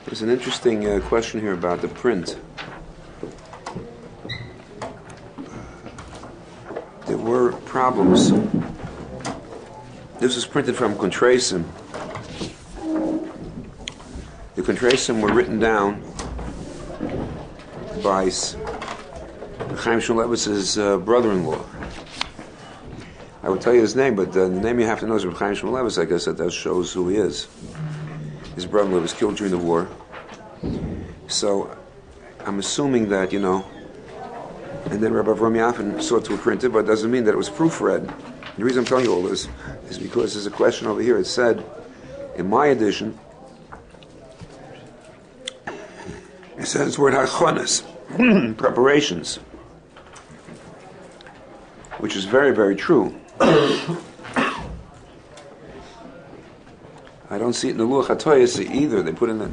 There's an interesting question here about the print. There were problems. This was printed from Contrasim. The Contrasim were written down by Chaim Shmulevitch's brother-in-law. I would tell you his name, but the name you have to know is Reb Chaim Shmulevitch. I guess that shows who he is. His brother-in-law was killed during the war. So I'm assuming that, and then Rabbi Avraham Yaffen sought to print it, but it doesn't mean that it was proofread. The reason I'm telling you all this is because there's a question over here. It said, in my edition, it says the word hachonas, preparations, which is very, very true. I don't see it in the Luach HaToyes either. They put in on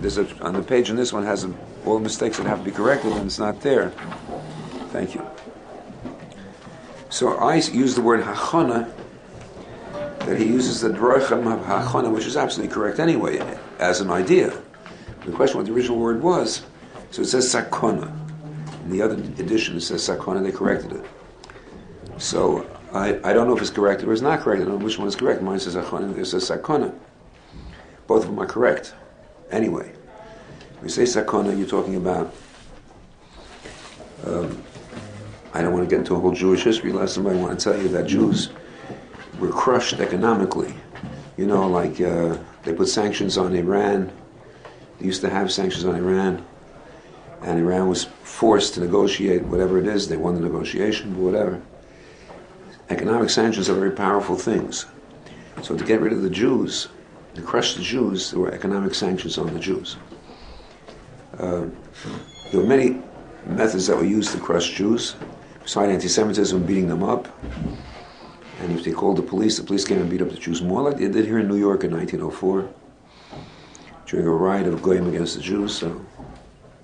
the page, and this one has all the mistakes that have to be corrected, and it's not there. Thank you. So I use the word hachana, that he uses the directive of hachana, which is absolutely correct anyway, as an idea. The question what the original word was, so it says sakona. In the other edition it says sakona, they corrected it. So I don't know if it's corrected or it's not corrected. I don't know which one is correct. Mine says hachana, and it says sakona. Both of them are correct. Anyway, when you say sakona, you're talking about, I don't want to get into a whole Jewish history lesson, but I want to tell you that Jews were crushed economically. They put sanctions on Iran. They used to have sanctions on Iran, and Iran was forced to negotiate whatever it is. They won the negotiation, but whatever. Economic sanctions are very powerful things. So to get rid of the Jews, to crush the Jews, there were economic sanctions on the Jews. There were many methods that were used to crush Jews, besides anti-Semitism and beating them up. And if they called the police came and beat up the Jews more, like they did here in New York in 1904, during a riot of Goyim against the Jews. So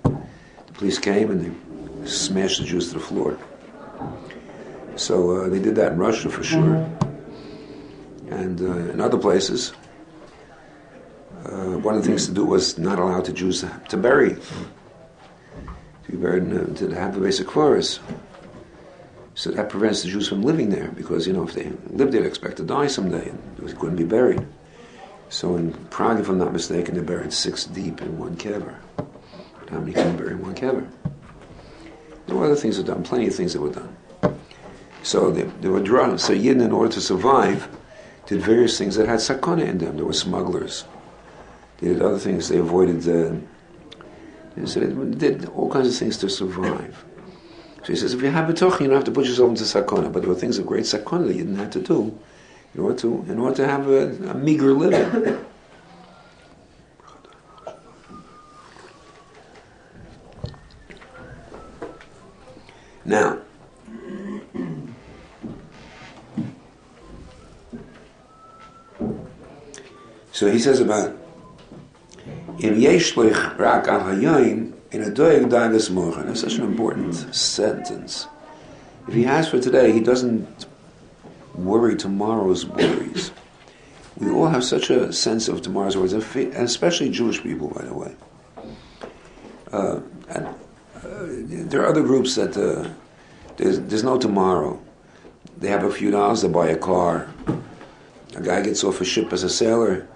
the police came and they smashed the Jews to the floor. So they did that in Russia for sure. And in other places, one of the things to do was not allow the Jews to bury, to be buried, to have the basic chorus. So that prevents the Jews from living there, because if they lived there, they expect to die someday, and they couldn't be buried. So in Prague, if I'm not mistaken, they're buried 6 deep in one kever. But how many can bury in one kever? There were other things that were done, plenty of things that were done. So they were drawn. So Yidden, in order to survive, did various things that had sakona in them. There were smugglers. They did other things. They avoided they did all kinds of things to survive. So he says, if you have Bitachon, you don't have to put yourself into sakona. But there were things of great sakona that you didn't have to do in order to have a meager living. Now, so he says about in Yeshlich rak al hayoim in a doeg dagas morgen. That's such an important sentence. If he has for today, he doesn't worry tomorrow's worries. We all have such a sense of tomorrow's worries, and especially Jewish people, by the way. There are other groups that there's no tomorrow. They have a few dollars to buy a car. A guy gets off a ship as a sailor.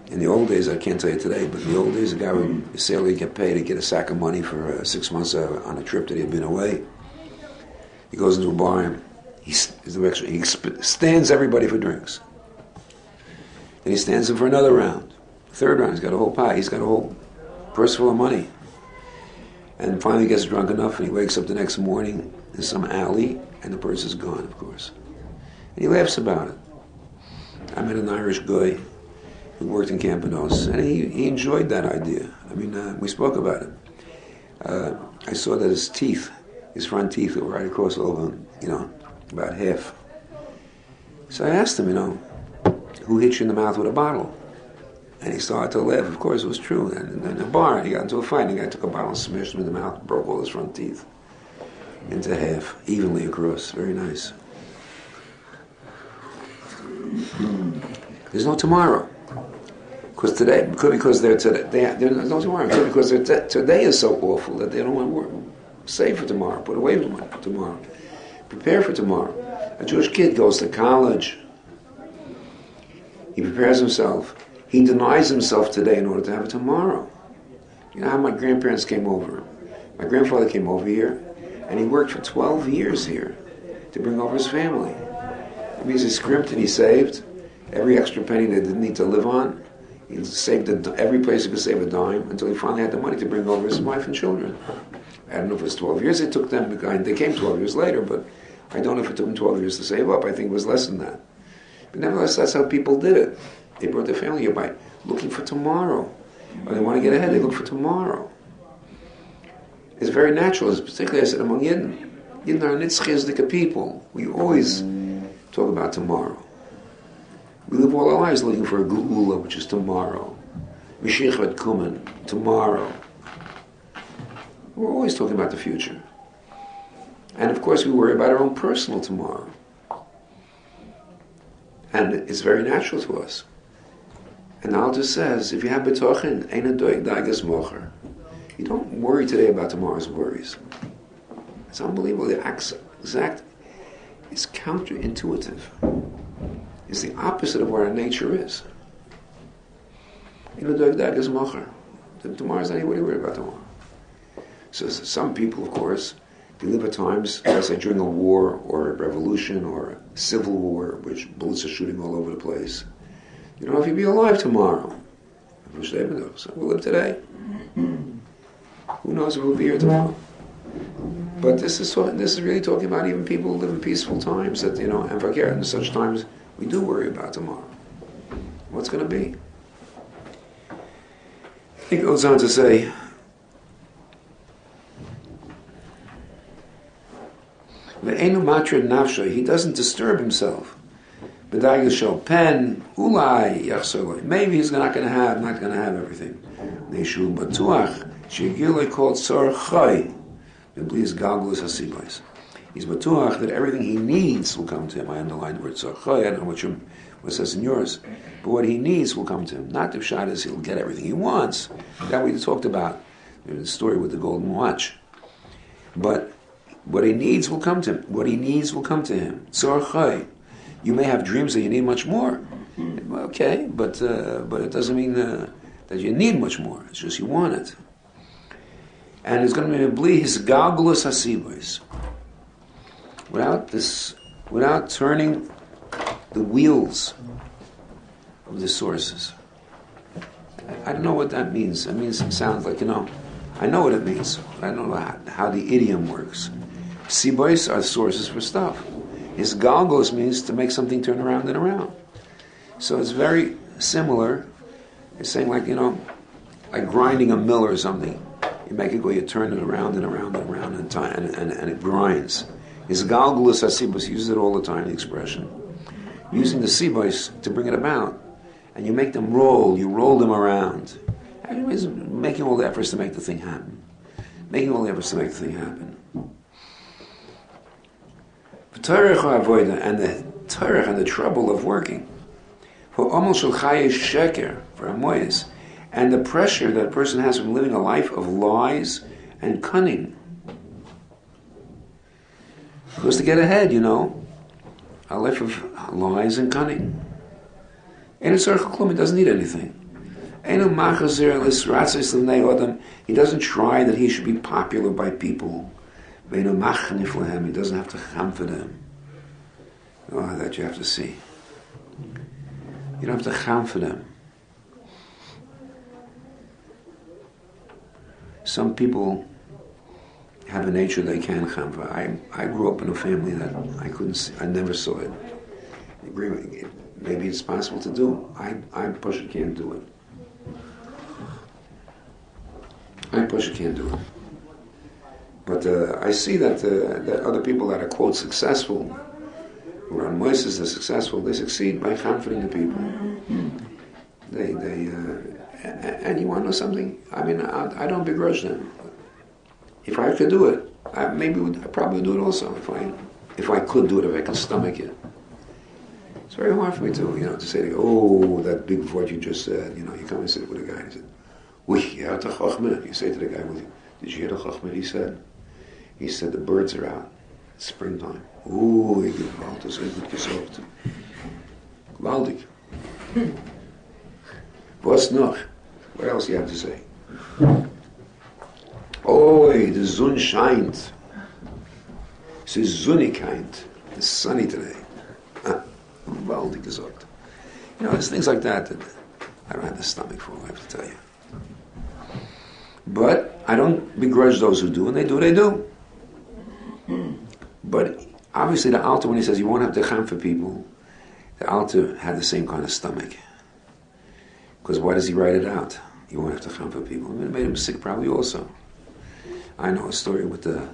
In the old days, I can't tell you today, but in the old days, a sailor would get paid to get a sack of money for 6 months on a trip that he had been away. He goes into a bar and he stands everybody for drinks. Then he stands them for another round. Third round, he's got a whole pie. He's got a whole purse full of money. And finally he gets drunk enough and he wakes up the next morning in some alley and the purse is gone, of course. And he laughs about it. I met an Irish guy who worked in Campanos, and he enjoyed that idea. We spoke about it. I saw that his front teeth were right across over, about half. So I asked him, who hit you in the mouth with a bottle? And he started to laugh. Of course, it was true. And in a bar, he got into a fight, and the guy took a bottle and smashed him in the mouth, broke all his front teeth into half, evenly across. Very nice. There's no tomorrow. Because today, because they're today, they're no tomorrow. Because today is so awful that they don't want to work. Save for tomorrow. Put away for tomorrow. Prepare for tomorrow. A Jewish kid goes to college. He prepares himself. He denies himself today in order to have it tomorrow. You know how my grandparents came over? My grandfather came over here, and he worked for 12 years here to bring over his family. It means he scrimped and he saved every extra penny they didn't need to live on. He saved every place he could save a dime until he finally had the money to bring over his wife and children. I don't know if it was 12 years it took them. They came 12 years later, but I don't know if it took them 12 years to save up. I think it was less than that. But nevertheless, that's how people did it. They brought their family here by looking for tomorrow. Or they want to get ahead, they look for tomorrow. It's very natural, particularly I said among Yidden. Yidden are nitzchizdik people. We always talk about tomorrow. We live all our lives looking for a geula, which is tomorrow. Mashiach vet kumen, tomorrow. We're always talking about the future. And of course we worry about our own personal tomorrow. And it's very natural to us. And the Alter says, if you have Bitachon, ein adoig daigas mocher. You don't worry today about tomorrow's worries. It's unbelievable. The exact, it's counterintuitive. It's the opposite of what our nature is. Ein adoig daigas mocher. Tomorrow's not anybody worried about tomorrow. So some people, of course, they live at times, let's say during a war or a revolution or a civil war, which bullets are shooting all over the place. You don't know if you'll be alive tomorrow. So we'll live today. Who knows if we'll be here tomorrow? But this is really talking about even people who live in peaceful times. That and forget in such times we do worry about tomorrow. What's going to be? He goes on to say, he doesn't disturb himself. Maybe he's not going to have everything. He's batuach that everything he needs will come to him. I underlined the word tzarchai. I don't know what it says in yours, but what he needs will come to him. Not the shot is he'll get everything he wants. That we talked about in the story with the golden watch. But what he needs will come to him. What he needs will come to him. Tzarchai. You may have dreams that you need much more. Okay, but it doesn't mean that you need much more. It's just you want it. And it's going to be his galgalus hasibos. Without turning the wheels of the sources. I don't know what that means. It sounds like, I know what it means. I don't know how the idiom works. Sibos are sources for stuff. His galgos means to make something turn around and around. So it's very similar. It's saying like grinding a mill or something. You make it go, you turn it around and around and around and it grinds. His galgos hasibos, uses it all the time, the expression. Using the sibos to bring it about. And you make them roll, you roll them around. He's making all the efforts to make the thing happen. And the Derech and the trouble of working. For almost sheker, for amoyes, and the pressure that a person has from living a life of lies and cunning. Because to get ahead, a life of lies and cunning. And it's it doesn't need anything. He doesn't try that he should be popular by people. He doesn't have to ham for them. Oh, that you have to see. You don't have to ham for them. Some people have a nature they can ham for. I grew up in a family that I couldn't see. I never saw it. Maybe it's possible to do. I can't do it. Can't do it. But I see that other people that are, quote, successful, who are on Moses, they're successful, they succeed by comforting the people. And you want to know something? I don't begrudge them. If I could do it, I probably would do it also. If I could do it, if I could stomach it. It's very hard for me to say, oh, that big word you just said. You come and sit with a guy and he said, "Ui, you had the chachma." You say to the guy, "Did you hear the chachma?" He said, the birds are out. It's springtime. Ooh, ik heb altijd zo goed gezocht. Geweldig. What's nog? What else do you have to say? Oh, the sun shines. It's Zonnigkeit. It's sunny today. Geweldig gezocht. There's things like that I don't have the stomach for, I have to tell you. But I don't begrudge those who do, and they do what they do. But obviously the Alter, when he says you won't have to cham for people, the Alter had the same kind of stomach. Because why does he write it out? You won't have to cham for people. It made him sick probably also. I know a story with I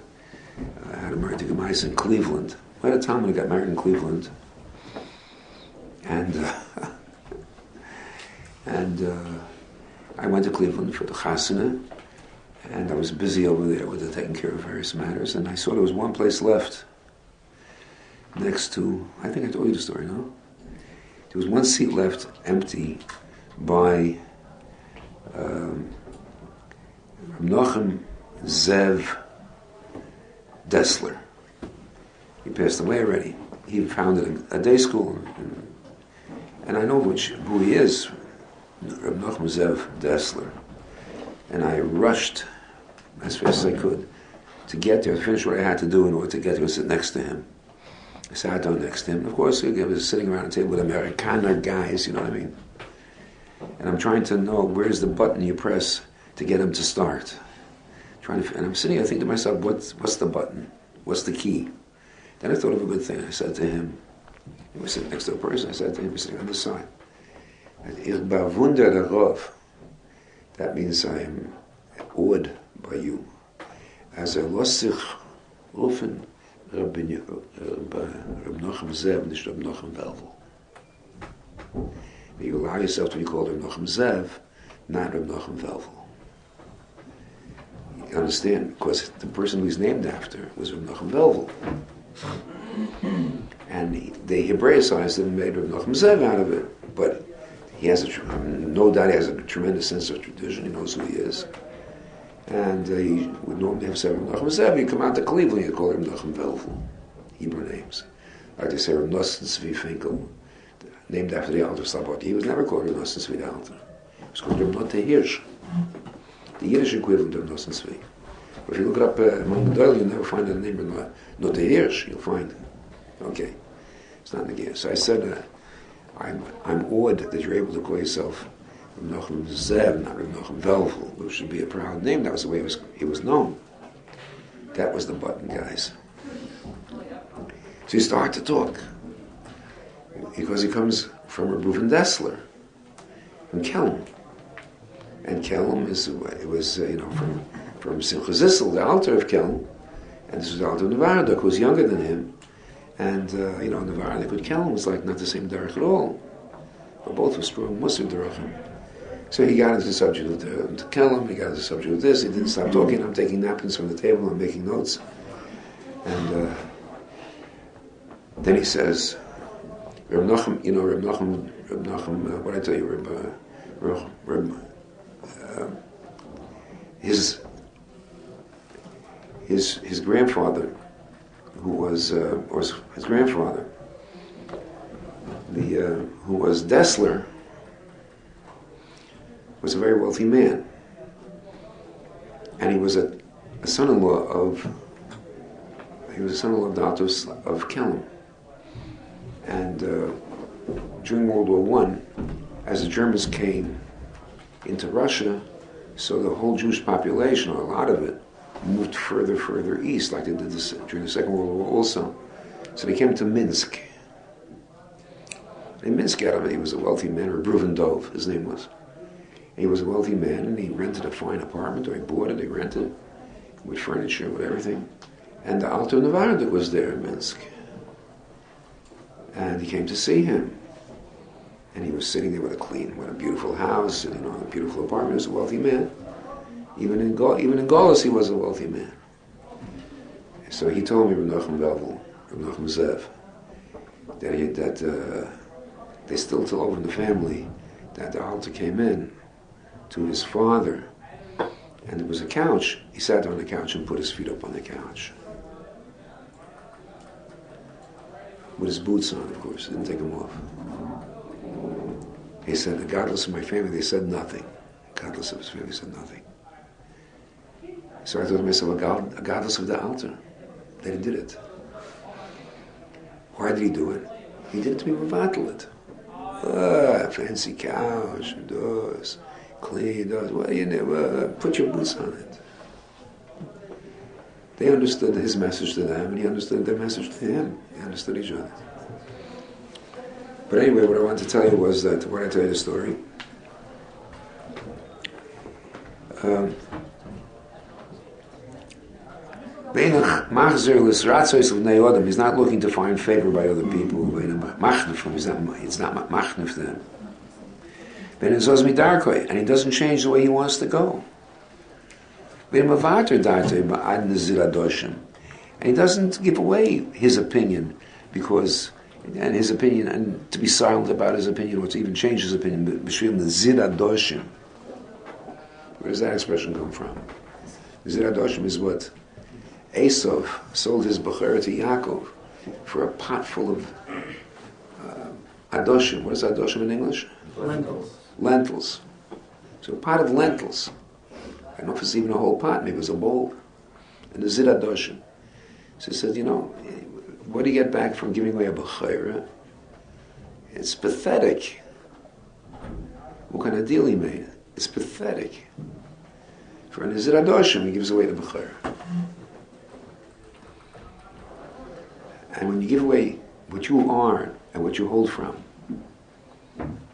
had a married to Ayson in Cleveland. I had a time when I got married in Cleveland. And I went to Cleveland for the chasana, and I was busy over there with taking care of various matters, and I saw there was one place left next to, I think I told you the story, no? There was one seat left empty by Menachem Zev Dessler. He passed away already. He founded a day school, and I know who he is, Reb Menachem Zev Dessler. And I rushed as fast as I could to get there, to finish what I had to do in order to get there and sit next to him. I sat down next to him. Of course, I was sitting around a table with Amerikaner guys, you know what I mean? And I'm trying to know where's the button you press to get him to start. And I'm sitting there thinking to myself, what's the button? What's the key? Then I thought of a good thing. I said to him, he was sitting next to a person, I said to him, he was sitting on the side, Ich bewundere Rav. That means I am awed by you. As a lossich rufen Reb Menachem Zev, nicht Reb Menachem Velvel. You allow yourself to be called Reb Menachem Zev, not Reb Menachem Velvel. You understand? Because the person who he's named after was Reb Menachem Velvel. And they Hebraicized him and made Reb Menachem Zev out of it. But he has no doubt he has a tremendous sense of tradition. He knows who he is. And he would normally have said Reb Menachem Zev. You come out to Cleveland, you call him Menachem Velvel. Hebrew names. Like they say Reb Nosson Tzvi Finkel, named after the Alter Sabot. He was never called Reb Nosson Tzvi the Alter. He was called Reb Note Hirsch. The Yiddish equivalent of Nosson Tzvi. But if you look it up among the Doyle, you'll never find the name Reb Note Hirsch. You'll find. Okay. It's not in the gear. So I said, I'm awed that you're able to call yourself Reb Menachem Zev, not Reb Menachem Velvel, which should be a proud name. That was the way he was known. That was the button, guys. So he started to talk. Because he comes from Reb Reuven Dessler, from Kelm. And Kelm was from Simcha Zissel, the Alter of Kelm. And this was the Alter of Novaradok, who was younger than him. And, Novaradok with Kelm was like not the same Derech at all. But both were strong mussar Derechim. So he got into the subject of the Kelm, he got into the subject of this, he didn't stop talking. I'm taking napkins from the table, I'm making notes. And then he says, Reb Menachem, what I tell you, his grandfather, who was his grandfather, who was Dessler, was a very wealthy man, and he was a son-in-law of the Alter of Kelm. And during World War I, as the Germans came into Russia, so the whole Jewish population, or a lot of it, moved further east, like they did this during the Second World War also. So they came to Minsk. And Minsk, he was a wealthy man, or Reuven Dov, his name was. And he was a wealthy man, and he rented a fine apartment, or he bought it, he rented it, with furniture, with everything. And the Alter of Novaradok was there in Minsk. And he came to see him. And he was sitting there with a beautiful house, and a beautiful apartment. He was a wealthy man. Even in Golis, he was a wealthy man. So he told me, Reb Menachem Velvel, Reb Menachem Zev, that they still tell over in the family that the Alter came in to his father, and there was a couch. He sat on the couch and put his feet up on the couch. With his boots on, of course. Didn't take them off. He said, regardless of my family, they said nothing. Regardless of his family, said nothing. So I thought to myself, regardless of the Alter, that he did it. Why did he do it? He did it to be mevatel. Fancy couch, doors, clean doors. Well, you never put your boots on it. They understood his message to them, and he understood their message to him. They understood each other. But anyway, what I wanted to tell you was that, when I tell you the story, he's not looking to find favor by other people. It's not machnif them. And he doesn't change the way he wants to go. And he doesn't give away his opinion and to be silent about his opinion or to even change his opinion. Where does that expression come from? Ziradoshim is what Ayson sold his bechorah to Yaakov for a pot full of adoshim. What is adoshim in English? Lentils. So a pot of lentils. I don't know if it's even a whole pot, maybe it's a bowl. And the ziradoshim. So he said, what do you get back from giving away a bechorah? It's pathetic. What kind of deal he made? It's pathetic. For an ziradoshim, he gives away the bechorah. And when you give away what you are and what you hold from,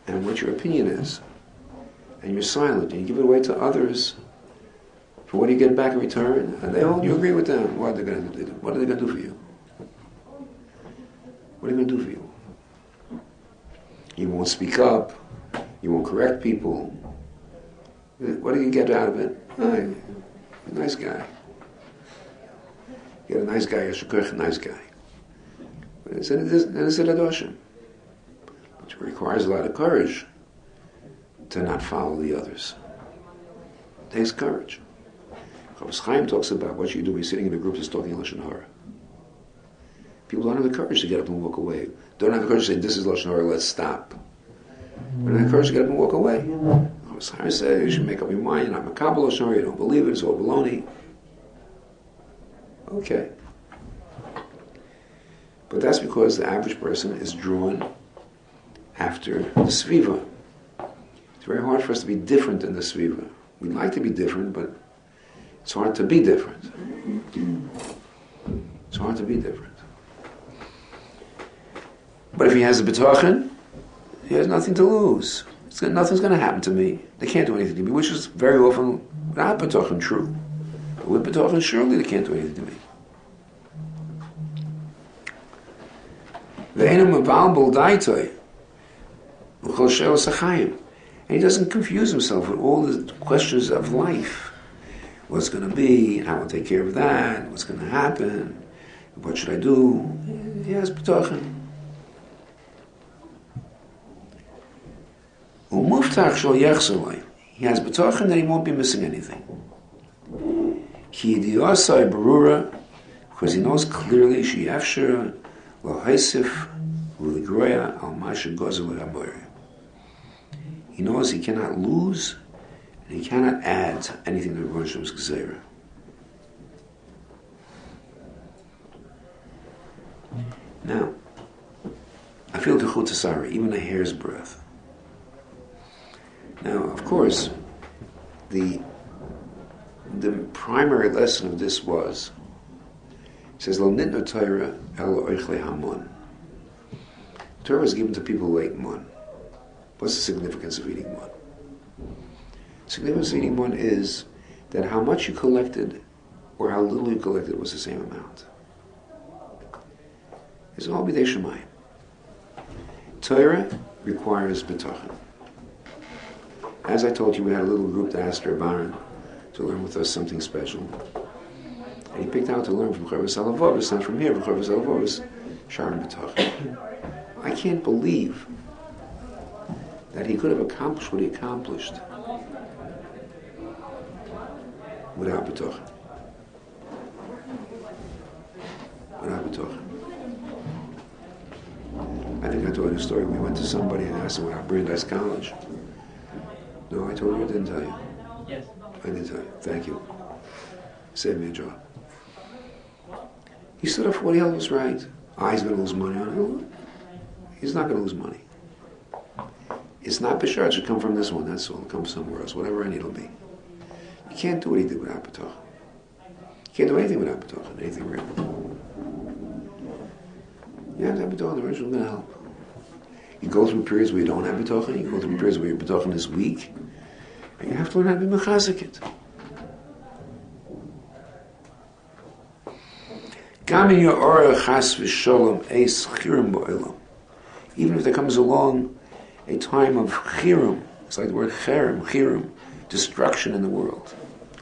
and what your opinion is, and you're silent, and you give it away to others, for what do you get back in return? And you agree with them. What are they going to do? What are they going to do for you? What are they going to do for you? You won't speak up. You won't correct people. What do you get out of it? Oh, a nice guy. You get a nice guy, a nice guy. It's an adoshim, which requires a lot of courage to not follow the others. It takes courage. Rabbi Chaim talks about what you do when you're sitting in a group that's talking Lashon Hara. People don't have the courage to get up and walk away. Don't have the courage to say, this is Lashon Hara, let's stop. They don't have the courage to get up and walk away. Rabbi Chaim says, you should make up your mind, you're not makabel Lashon Hara, you don't believe it, it's all baloney. Okay. But that's because the average person is drawn after the sviva. It's very hard for us to be different than the sviva. We'd like to be different, but it's hard to be different. It's hard to be different. But if he has a bitachon, he has nothing to lose. Nothing's going to happen to me. They can't do anything to me, which is very often without bitachon true. But with bitachon, surely they can't do anything to me. And he doesn't confuse himself with all the questions of life. What's going to be? How will I take care of that? What's going to happen? What should I do? He has bitachon. He has bitachon that he won't be missing anything. Because he knows clearly he knows he cannot lose and he cannot add anything to Rosh Gzeira. Now, I feel kachut even a hair's breadth. Now, of course, the primary lesson of this was, it says, Lo nitno Torah elo oichle hamon. Torah is given to people who ate mun. What's the significance of eating mun? The significance of eating mun is that how much you collected or how little you collected was the same amount. It's all b'dei shemayim. Torah requires bitachon. As I told you, we had a little group that asked Rav Perr to learn with us something special. And he picked out to learn from Chovos HaLevavos, not from here, from Chovos HaLevavos, Sharon Bitachon. I can't believe that he could have accomplished what he accomplished without Bitachon. Without Bitachon. I think I told you a story. We went to somebody and asked him about Brandeis College. No, I told you, I didn't tell you. Yes. I didn't tell you. Thank you. Saved me a job. He stood up for what he held was right. He's going to lose money on it. He's not going to lose money. It's not Bishar, it should come from this one, that's all. It'll come somewhere else, whatever I need it'll be. You can't do what he did without Bitachon. You can't do anything without Bitachon, anything real. You have to have Bitachon, the Rosh is going to help. You go through periods where you don't have Bitachon, you go through periods where your Bitachon is weak, and you have to learn how to be mechazik it. Even if there comes along a time of chirum, it's like the word chirum, destruction in the world,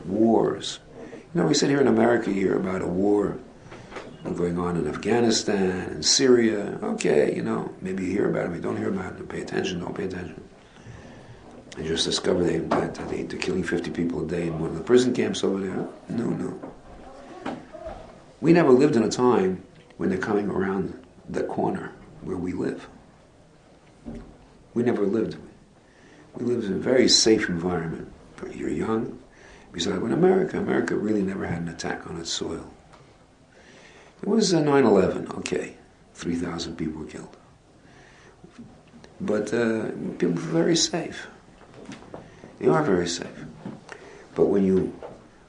wars. You know, we sit here in America, you hear about a war going on in Afghanistan and Syria. Okay, you know, maybe you hear about it, maybe you don't hear about it. Pay attention, don't pay attention. I just discovered they're killing 50 people a day in one of the prison camps over there. No. We never lived in a time when they're coming around the corner where we live. We never lived. We lived in a very safe environment. You're young. Besides, in America really never had an attack on its soil. It was 9/11, okay. 3,000 people were killed. But people were very safe. They are very safe. But when you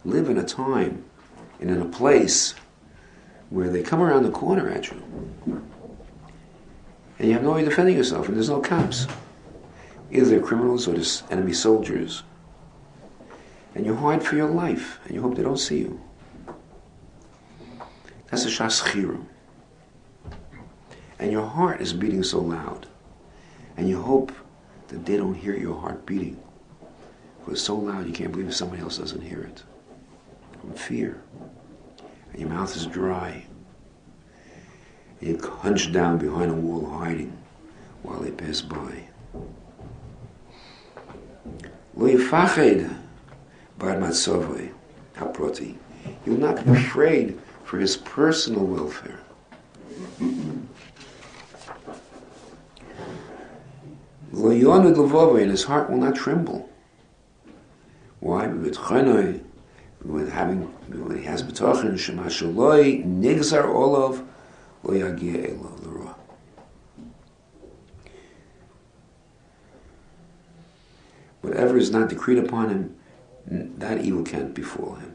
live in a time and in a place where they come around the corner at you, and you have no way of defending yourself, and there's no cops. Either they're criminals or there's enemy soldiers. And you hide for your life, and you hope they don't see you. That's a shas chirum. And your heart is beating so loud, and you hope that they don't hear your heart beating. Because it's so loud you can't believe somebody else doesn't hear it. From fear. And your mouth is dry. And you hunch down behind a wall hiding while they pass by. Lo yifached bar matzovei haproti. He will not be afraid for his personal welfare. Lo yoned levovei, and his heart will not tremble. Why? When he has Bitachon, shema shaloi nigzar olav lo yagia elav l'ra. Whatever is not decreed upon him, that evil can't befall him.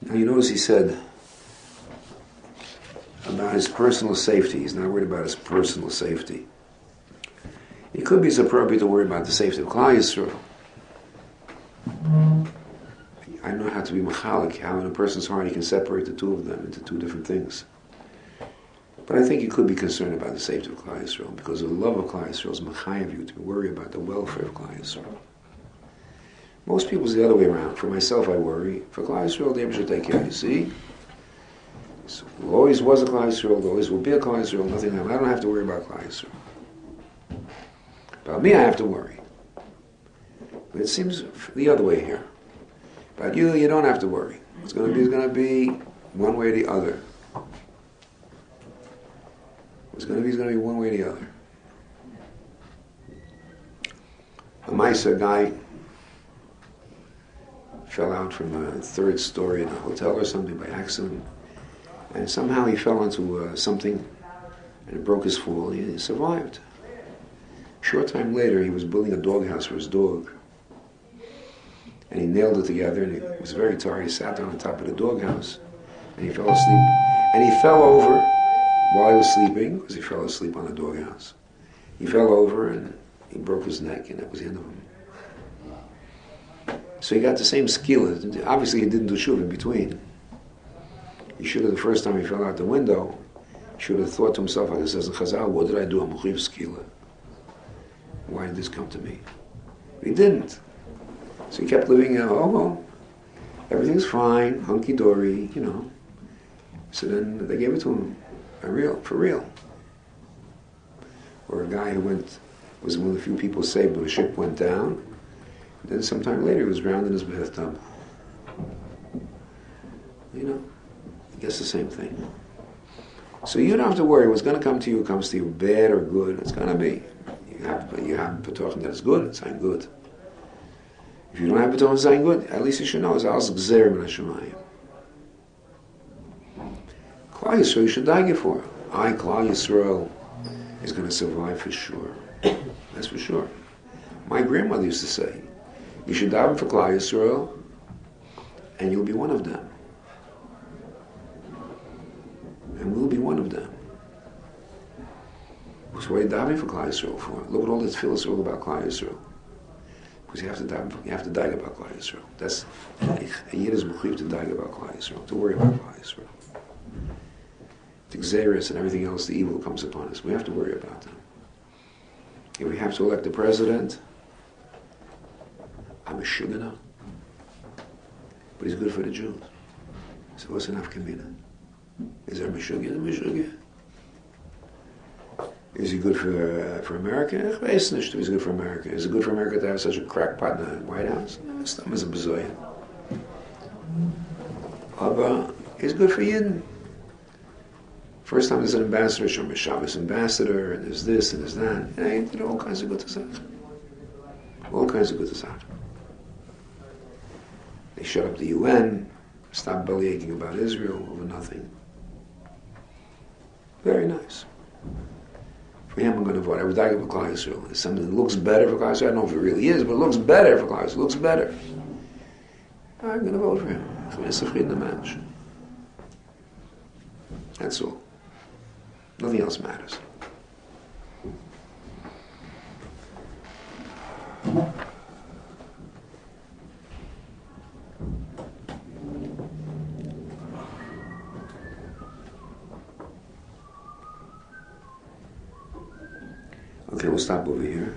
Now you notice he said about his personal safety. He's not worried about his personal safety. It could be it's appropriate to worry about the safety of Klal Yisrael. I know how to be machalik, how in a person's heart he can separate the two of them into two different things. But I think you could be concerned about the safety of Klal Yisrael, because the love of Klal Yisrael is machayev you to worry about the welfare of Klal Yisrael. Most people it's the other way around. For myself, I worry. For Klal Yisrael, they should take care. You see, so there always was a Klal Yisrael. There always will be a Klal Yisrael. Nothing. I don't have to worry about Klal Yisrael. About me, I have to worry. But it seems the other way here. About you, you don't have to worry. What's going to be one way or the other. What's going to be one way or the other. A Maisa guy fell out from a third story in a hotel or something by accident, and somehow he fell onto something, and it broke his fall. He survived. A short time later, he was building a doghouse for his dog, and he nailed it together, and he was very tired. He sat down on top of the doghouse, and he fell asleep. And he fell over while he was sleeping, because he fell asleep on the doghouse. He fell over, and he broke his neck, and that was the end of him. So he got the same skill. Obviously, he didn't do shuv in between. He should have, the first time he fell out the window, should have thought to himself, like it says in Chazal, what did I do? I'm mechiv skila. Why did this come to me? But he didn't. So he kept living, Everything's fine, hunky-dory, So then they gave it to him, for real. Or a guy who was one of the few people saved when the ship went down. Then sometime later he was drowned in his bathtub. I guess the same thing. So you don't have to worry. What's going to come to you comes to you, bad or good. It's going to be. You have Bitachon that it's good, it's not good. If you don't have Bitachon it's not good, at least you should know it's Al's Gzerim and Hashemayim. Klal Yisrael you should die for. Klal Yisrael is going to survive for sure. That's for sure. My grandmother used to say, you should daven for Klal Yisrael, and you'll be one of them. And we'll be one of them. So what are you davening for Klal Yisrael for? Look at all the tefillahs all about Klal Yisrael. Because you have to die about Klal Yisrael. That's a Yid is mechuyev to die about Klal Yisrael, to worry about Klal Yisrael. The Xeris and everything else, the evil comes upon us. We have to worry about them. If we have to elect a president, I'm a shugana. But he's good for the Jews. So what's enough kamina? Is there a Meshugya? Is he good for America? He's good for America. Is it good for America to have such a crackpot in the White House? No, it's not a bazoya. But it's good for Yidden. First time there's an ambassador, Shomer Shabbos ambassador, and there's this and there's that. And he did all kinds of good stuff. All kinds of good stuff. They shut up the UN, stopped bellyaching about Israel over nothing. Very nice. For him, I'm going to vote. I would die for Klal Yisrael. It's something that looks better for Klal Yisrael. I don't know if it really is, but it looks better for Klal Yisrael. It looks better. I'm going to vote for him. That's all. Nothing else matters. Okay, we'll stop over here.